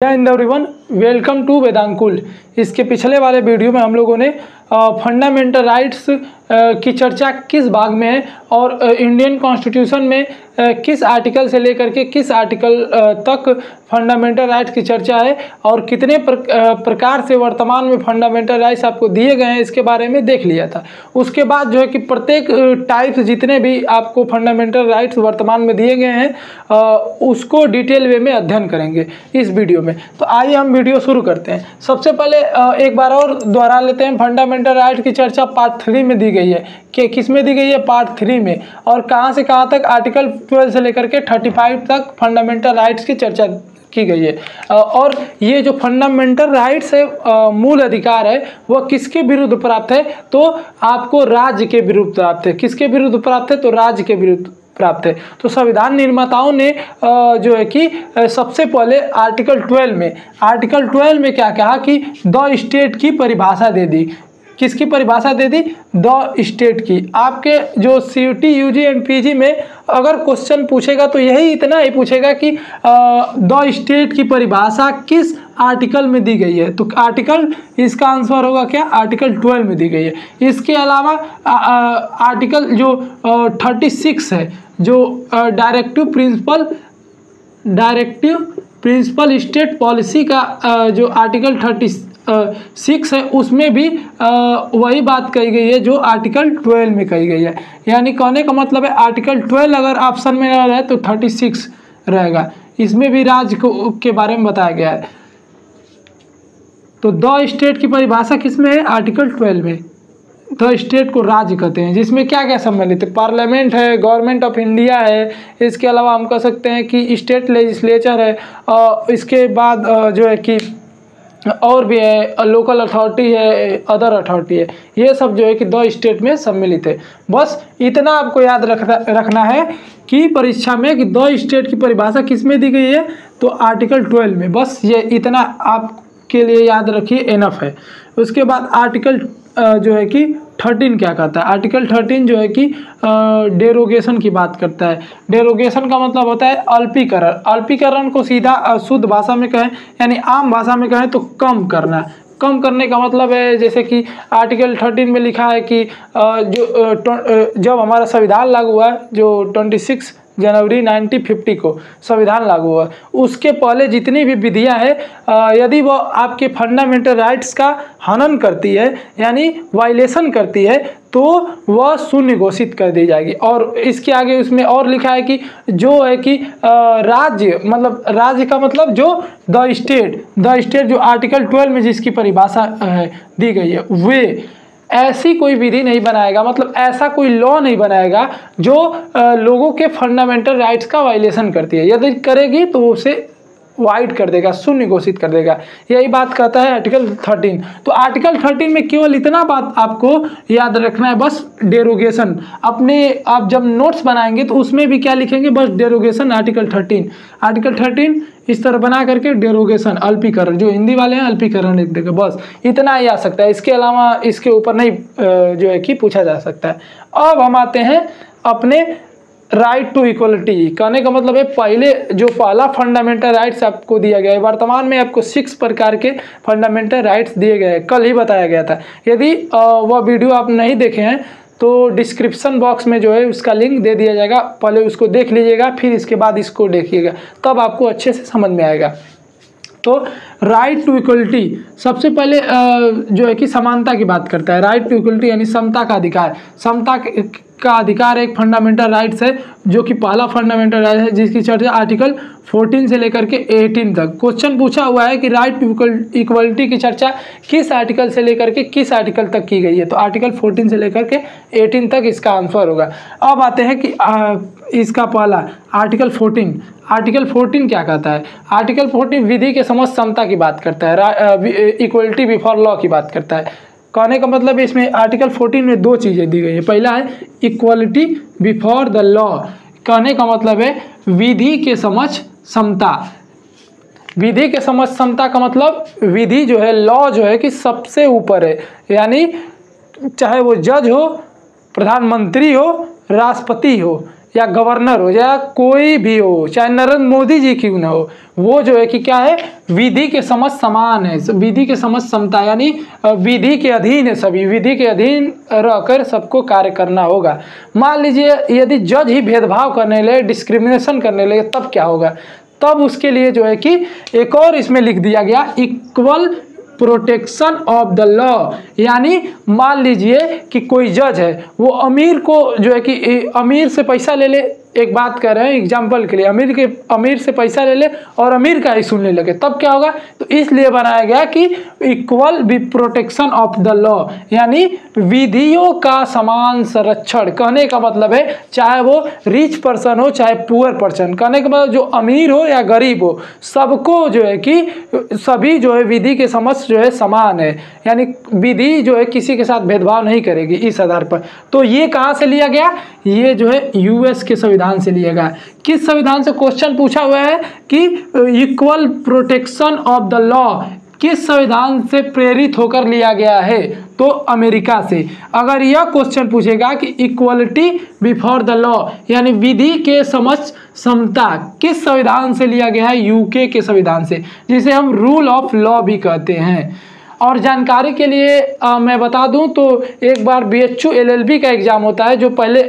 जय Hind everyone, welcome to वेदांकुल। इसके पिछले वाले वीडियो में हम लोगों ने फंडामेंटल राइट्स की चर्चा किस भाग में है और इंडियन कॉन्स्टिट्यूशन में किस आर्टिकल से लेकर के किस आर्टिकल तक फंडामेंटल राइट्स की चर्चा है और कितने प्रकार से वर्तमान में फंडामेंटल राइट्स आपको दिए गए हैं, इसके बारे में देख लिया था। उसके बाद जो है कि प्रत्येक टाइप्स जितने भी आपको फंडामेंटल राइट्स वर्तमान में दिए गए हैं उसको डिटेल वे में अध्ययन करेंगे इस वीडियो में। तो आइए हम वीडियो शुरू करते हैं। सबसे पहले एक बार और दोहरा लेते हैं, फंडामेंटल राइट्स की चर्चा पार्ट 3 में दी गई है कि किस में दी गई है, पार्ट 3 में। और कहाँ से कहाँ तक, आर्टिकल 12 से लेकर के 35 तक फंडामेंटल राइट्स की चर्चा की गई है। और ये जो फंडामेंटल राइट्स है, मूल अधिकार है, वह किसके विरुद्ध प्राप्त है? तो आपको राज्य के विरुद्ध प्राप्त है। किसके विरुद्ध प्राप्त है? तो राज्य के विरुद्ध प्राप्त है। तो संविधान निर्माताओं ने जो है कि सबसे पहले आर्टिकल 12 में क्या कहा कि द स्टेट की परिभाषा दे दी। किसकी परिभाषा दे दी? द स्टेट की। आपके जो सीयूटी, यूजी एंड पीजी में अगर क्वेश्चन पूछेगा तो यही इतना ही पूछेगा कि द स्टेट की परिभाषा किस आर्टिकल में दी गई है। तो आर्टिकल, इसका आंसर होगा क्या? आर्टिकल 12 में दी गई है। इसके अलावा आर्टिकल जो 36 है, जो डायरेक्टिव प्रिंसिपल स्टेट पॉलिसी का जो आर्टिकल 36 है, उसमें भी वही बात कही गई है जो आर्टिकल 12 में कही गई है। यानी कहने का मतलब है आर्टिकल 12 अगर ऑप्शन में ना रहे तो 36 रहेगा। इसमें भी राज्य के बारे में बताया गया है। तो द स्टेट की परिभाषा किसमें है? आर्टिकल 12 में। द स्टेट को राज्य कहते हैं, जिसमें क्या क्या सम्मिलित है? पार्लियामेंट है, गवर्नमेंट ऑफ इंडिया है, इसके अलावा हम कह सकते हैं कि स्टेट लेजिस्लेचर है, इसके बाद जो है कि और भी है, लोकल अथॉरिटी है, अदर अथॉरिटी है। ये सब जो है कि द स्टेट में सम्मिलित है। बस इतना आपको याद रखना है कि परीक्षा में कि द स्टेट की परिभाषा किस में दी गई है? तो आर्टिकल 12 में। बस ये इतना आपके लिए याद रखिए, एनफ है। उसके बाद आर्टिकल जो है कि 13 क्या कहता है? आर्टिकल 13 जो है कि डेरोगेशन की बात करता है। डेरोगेशन का मतलब होता है अल्पीकरण। अल्पीकरण को सीधा शुद्ध भाषा में कहें, यानी आम भाषा में कहें तो कम करना। कम करने का मतलब है, जैसे कि आर्टिकल 13 में लिखा है कि जब हमारा संविधान लागू हुआ, जो 26 जनवरी 1950 को संविधान लागू हुआ, उसके पहले जितनी भी विधियां हैं, यदि वो आपके फंडामेंटल राइट्स का हनन करती है, यानी वायलेशन करती है, तो वह शून्य घोषित कर दी जाएगी। और इसके आगे उसमें और लिखा है कि जो है कि राज्य, मतलब राज्य का मतलब जो द स्टेट जो आर्टिकल 12 में जिसकी परिभाषा दी गई है, वे ऐसी कोई विधि नहीं बनाएगा, मतलब ऐसा कोई लॉ नहीं बनाएगा जो लोगों के फंडामेंटल राइट्स का वायलेशन करती है। यदि करेगी तो उसे वाइड कर देगा, शून्य घोषित कर देगा। यही बात कहता है आर्टिकल 13। तो आर्टिकल 13 में केवल इतना बात आपको याद रखना है, बस डेरोगेशन। आप जब नोट्स बनाएंगे तो उसमें भी क्या लिखेंगे? बस डेरोगेशन आर्टिकल 13 इस तरह बना करके डेरोगेशन, अल्पीकरण, जो हिंदी वाले हैं अल्पीकरण लिख देंगे। बस इतना ही आ सकता है, इसके अलावा इसके ऊपर नहीं जो है कि पूछा जा सकता है। अब हम आते हैं अपने राइट टू इक्वलिटी। कहने का मतलब है पहला फंडामेंटल राइट्स आपको दिया गया है। वर्तमान में आपको 6 प्रकार के फंडामेंटल राइट्स दिए गए हैं, कल ही बताया गया था। यदि वह वीडियो आप नहीं देखे हैं तो डिस्क्रिप्शन बॉक्स में जो है उसका लिंक दे दिया जाएगा, पहले उसको देख लीजिएगा, फिर इसके बाद इसको देखिएगा, तब आपको अच्छे से समझ में आएगा। तो राइट टू इक्वलिटी सबसे पहले जो है कि समानता की बात करता है। राइट टू इक्वलिटी यानी समता का अधिकार। समता का अधिकार एक फंडामेंटल राइट्स है, जो कि पहला फंडामेंटल राइट है, जिसकी चर्चा आर्टिकल 14 से लेकर के 18 तक। क्वेश्चन पूछा हुआ है कि राइट टू इक्वलिटी की चर्चा किस आर्टिकल से लेकर के किस आर्टिकल तक की गई है? तो आर्टिकल 14 से लेकर के 18 तक इसका आंसर होगा। अब आते हैं कि इसका पहला आर्टिकल 14 क्या कहता है? आर्टिकल 14 विधि के समक्ष समता की बात करता है, इक्वलिटी बिफोर लॉ की बात करता है। कहने का मतलब इसमें आर्टिकल 14 में 2 चीज़ें दी गई है। पहला है इक्वलिटी बिफोर द लॉ। कहने का मतलब है विधि के समक्ष समता। विधि के समक्ष समता का मतलब विधि जो है, लॉ जो है कि सबसे ऊपर है, यानी चाहे वो जज हो, प्रधानमंत्री हो, राष्ट्रपति हो, या गवर्नर हो या कोई भी हो, चाहे नरेंद्र मोदी जी क्यों ना हो, वो जो है कि क्या है, विधि के समक्ष समान है, विधि के समक्ष समता, यानी विधि के अधीन है, सभी विधि के अधीन रहकर सबको कार्य करना होगा। मान लीजिए यदि जज ही भेदभाव करने लगे, डिस्क्रिमिनेशन करने लगे, तब क्या होगा, तब उसके लिए जो है कि एक और इसमें लिख दिया गया, equal protection of the law. यानी मान लीजिए कि कोई जज है, वो अमीर को जो है कि अमीर से पैसा ले ले, एक बात कर रहे हैं एग्जाम्पल के लिए, अमीर से पैसा ले ले और अमीर का ही सुनने लगे, तब क्या होगा, तो इसलिए बनाया गया कि equal protection of the law, यानी विधियों का समान संरक्षण। कहने का मतलब है चाहे वो रिच पर्सन हो चाहे पुअर पर्सन, कहने का मतलब जो अमीर हो या गरीब हो, सबको जो है कि सभी जो है विधि के समक्ष जो है समान है, यानी विधि जो है किसी के साथ भेदभाव नहीं करेगी इस आधार पर। तो ये कहाँ से लिया गया, ये जो है यूएस के संविधान से लिया गया। किस संविधान से क्वेश्चन पूछा हुआ है कि equal protection of the law किस संविधान से प्रेरित होकर लिया गया है, तो अमेरिका से। अगर यह क्वेश्चन पूछेगा कि इक्वलिटी बिफोर द लॉ यानी विधि के समक्ष समता किस संविधान से लिया गया है, यूके के संविधान से, जिसे हम रूल ऑफ लॉ भी कहते हैं। और जानकारी के लिए मैं बता दूं तो एक बार BHU LLB का एग्ज़ाम होता है, जो पहले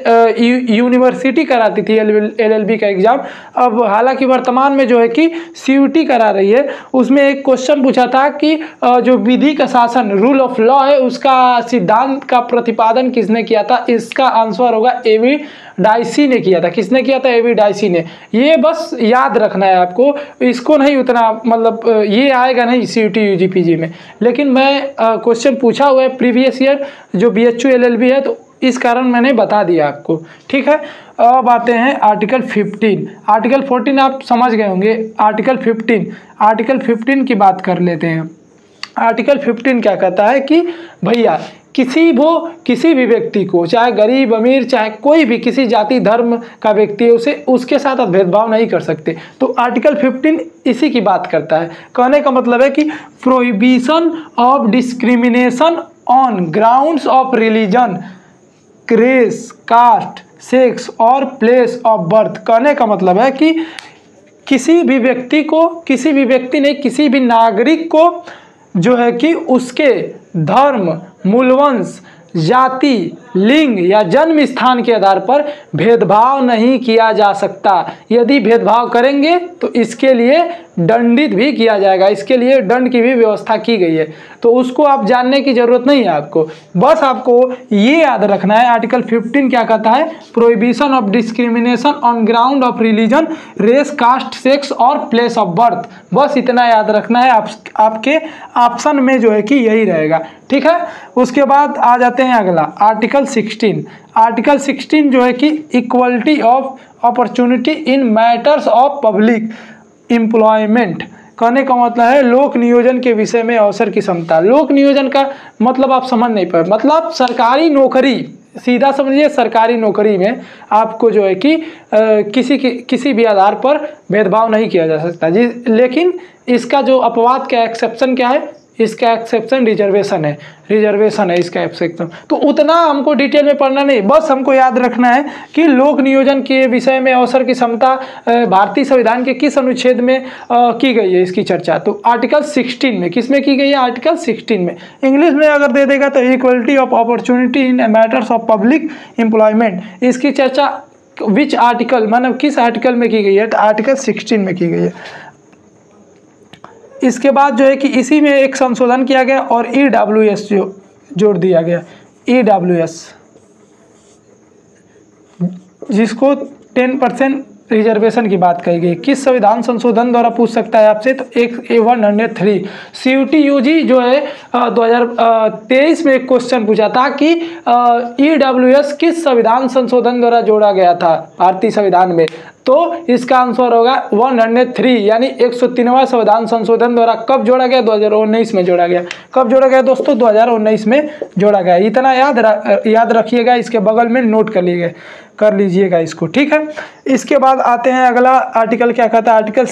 यूनिवर्सिटी कराती थी LLB का एग्ज़ाम, अब हालांकि वर्तमान में जो है कि CUT करा रही है। उसमें एक क्वेश्चन पूछा था कि जो विधि का शासन रूल ऑफ लॉ है, उसका सिद्धांत का प्रतिपादन किसने किया था। इसका आंसर होगा A.V. डाइसी ने किया था। किसने किया था, A.V. डाइसी ने। ये बस याद रखना है आपको, इसको नहीं उतना मतलब ये आएगा नहीं CUT UGPG में, लेकिन मैं क्वेश्चन पूछा हुआ है प्रीवियस ईयर जो BHU LLB है, तो इस कारण मैंने बता दिया आपको, ठीक है। अब आते हैं आर्टिकल 15। आर्टिकल 14 आप समझ गए होंगे। आर्टिकल 15 की बात कर लेते हैं। आर्टिकल 15 क्या कहता है कि भैया किसी भी व्यक्ति को, चाहे गरीब अमीर चाहे कोई भी किसी जाति धर्म का व्यक्ति है, उसे उसके साथ आप भेदभाव नहीं कर सकते। तो आर्टिकल 15 इसी की बात करता है। कहने का मतलब है कि prohibition of discrimination on grounds of religion, race, caste, sex और प्लेस ऑफ बर्थ। कहने का मतलब है कि किसी भी नागरिक को जो है कि उसके धर्म, मूलवंश, जाति, लिंग या जन्म स्थान के आधार पर भेदभाव नहीं किया जा सकता। यदि भेदभाव करेंगे तो इसके लिए दंडित भी किया जाएगा, इसके लिए दंड की भी व्यवस्था की गई है। तो उसको आप जानने की जरूरत नहीं है आपको, बस आपको ये याद रखना है आर्टिकल 15 क्या कहता है, prohibition of discrimination on ground of religion, race, caste, sex और प्लेस ऑफ बर्थ। बस इतना याद रखना है। आपके ऑप्शन में जो है कि यही रहेगा, ठीक है। उसके बाद आ जाते हैं अगला आर्टिकल 16। आर्टिकल 16 जो है कि equality of opportunity in matters of public employment. कहने का मतलब है लोक नियोजन के विषय में अवसर की समता। लोक नियोजन का मतलब आप समझ नहीं पाए, मतलब सरकारी नौकरी, सीधा समझिए सरकारी नौकरी में आपको जो है कि किसी भी आधार पर भेदभाव नहीं किया जा सकता जी। लेकिन इसका जो अपवाद का एक्सेप्शन क्या है, इसका एक्सेप्शन रिजर्वेशन है इसका एक्सेप्शन। तो उतना हमको डिटेल में पढ़ना नहीं, बस हमको याद रखना है कि लोक नियोजन के विषय में अवसर की समता भारतीय संविधान के किस अनुच्छेद में की गई है इसकी चर्चा। तो आर्टिकल 16 में, किस में की गई है, आर्टिकल 16 में। इंग्लिश में अगर दे देगा तो equality of opportunity in matters of public employment. इसकी चर्चा विच आर्टिकल, मतलब किस आर्टिकल में की गई है, तो आर्टिकल 16 में की गई है। इसके बाद जो है कि इसी में एक संशोधन किया गया और EWS जो जोड़ दिया गया, EWS जिसको 10% रिजर्वेशन की बात कही गई। किस संविधान संशोधन द्वारा पूछ सकता है आपसे, तो 103 CUT UG जो है 2023 में एक क्वेश्चन पूछा था कि EWS किस संविधान संशोधन द्वारा जोड़ा गया था भारतीय संविधान में। तो इसका आंसर होगा 103 यानी 103वां संविधान संशोधन द्वारा कब जोड़ा गया, 2019 में जोड़ा गया। कब जोड़ा गया दोस्तों, 2019 में जोड़ा गया। इतना याद रखिएगा, इसके बगल में नोट कर लीजिएगा इसको, ठीक है। इसके बाद आते हैं अगला आर्टिकल क्या कहता है, आर्टिकल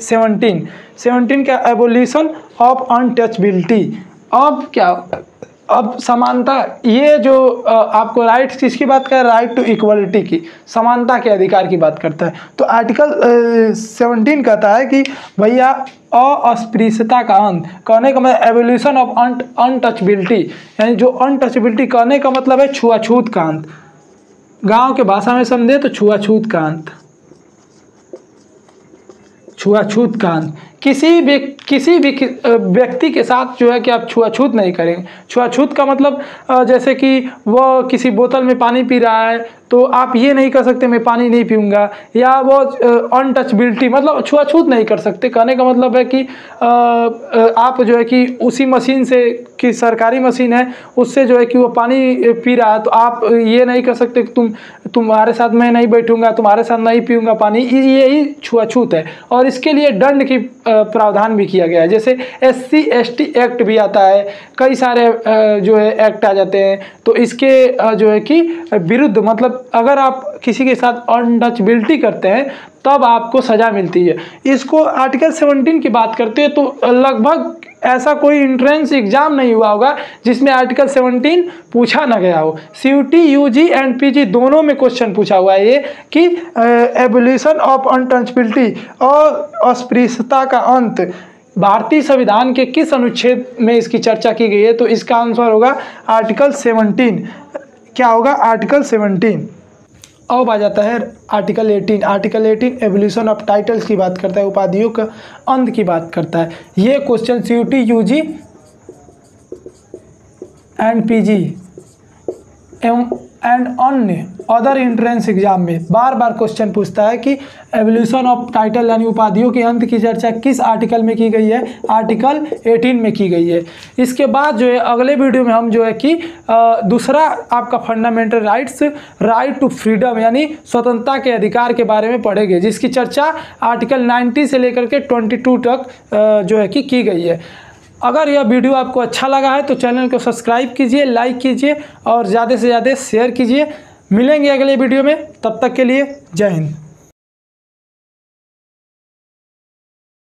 17 का एबोलिशन ऑफ अनटचबिलिटी। अब क्या अब समानता, ये जो आपको राइट्स किसकी बात कर, राइट टू इक्वलिटी की, समानता के अधिकार की बात करता है। तो आर्टिकल 17 कहता है कि भैया अस्पृश्यता का अंत, कहने का मतलब एवोल्यूशन ऑफ अनटचबिलिटी, यानी जो अनटचबिलिटी, कहने का मतलब है छुआछूत का अंत। गांव के भाषा में समझे तो छुआछूत का अंत, छुआछूत का अंत। किसी भी व्यक्ति के साथ जो है कि आप छुआछूत नहीं करेंगे। छुआछूत का मतलब जैसे कि वो किसी बोतल में पानी पी रहा है तो आप ये नहीं कर सकते मैं पानी नहीं पीऊँगा, या वो अनटचबिलिटी मतलब छुआछूत नहीं कर सकते। कहने का मतलब है कि आप जो है कि उसी मशीन से, कि सरकारी मशीन है उससे जो है कि वो पानी पी रहा है तो आप ये नहीं कर सकते कि तुम्हारे साथ मैं नहीं बैठूंगा, तुम्हारे साथ नहीं पीऊँगा पानी, यही छुआछूत है। और इसके लिए दंड की प्रावधान भी किया गया है, जैसे SC ST एक्ट भी आता है, कई सारे जो है एक्ट आ जाते हैं। तो इसके जो है कि विरुद्ध, मतलब अगर आप किसी के साथ अनटचबिलिटी करते हैं तब आपको सज़ा मिलती है। इसको आर्टिकल 17 की बात करते हैं तो लगभग ऐसा कोई एंट्रेंस एग्जाम नहीं हुआ होगा जिसमें आर्टिकल 17 पूछा ना गया हो। CUT UG एंड PG दोनों में क्वेश्चन पूछा हुआ है ये कि एबोल्यूशन ऑफ अनटचबिलिटी और अस्पृश्यता का अंत भारतीय संविधान के किस अनुच्छेद में इसकी चर्चा की गई है। तो इसका आंसर होगा आर्टिकल 17। क्या होगा, आर्टिकल 17। अब आ जाता है article 18। Article 18 evolution of titles की बात करता है, उपाधियों का अंत की बात करता है। ये question CUT UG and PG and अन्य अदर एंट्रेंस एग्जाम में बार बार क्वेश्चन पूछता है कि एवोल्यूशन ऑफ टाइटल यानी उपाधियों के अंत की चर्चा किस आर्टिकल में की गई है, आर्टिकल 18 में की गई है। इसके बाद जो है अगले वीडियो में हम जो है कि दूसरा आपका fundamental rights, right to freedom यानी स्वतंत्रता के अधिकार के बारे में पढ़ेंगे, जिसकी चर्चा आर्टिकल 90 से लेकर के 22 तक जो है कि की गई है। अगर यह वीडियो आपको अच्छा लगा है तो चैनल को सब्सक्राइब कीजिए, लाइक कीजिए और ज़्यादा से ज़्यादा शेयर कीजिए। मिलेंगे अगले वीडियो में, तब तक के लिए जय हिंद।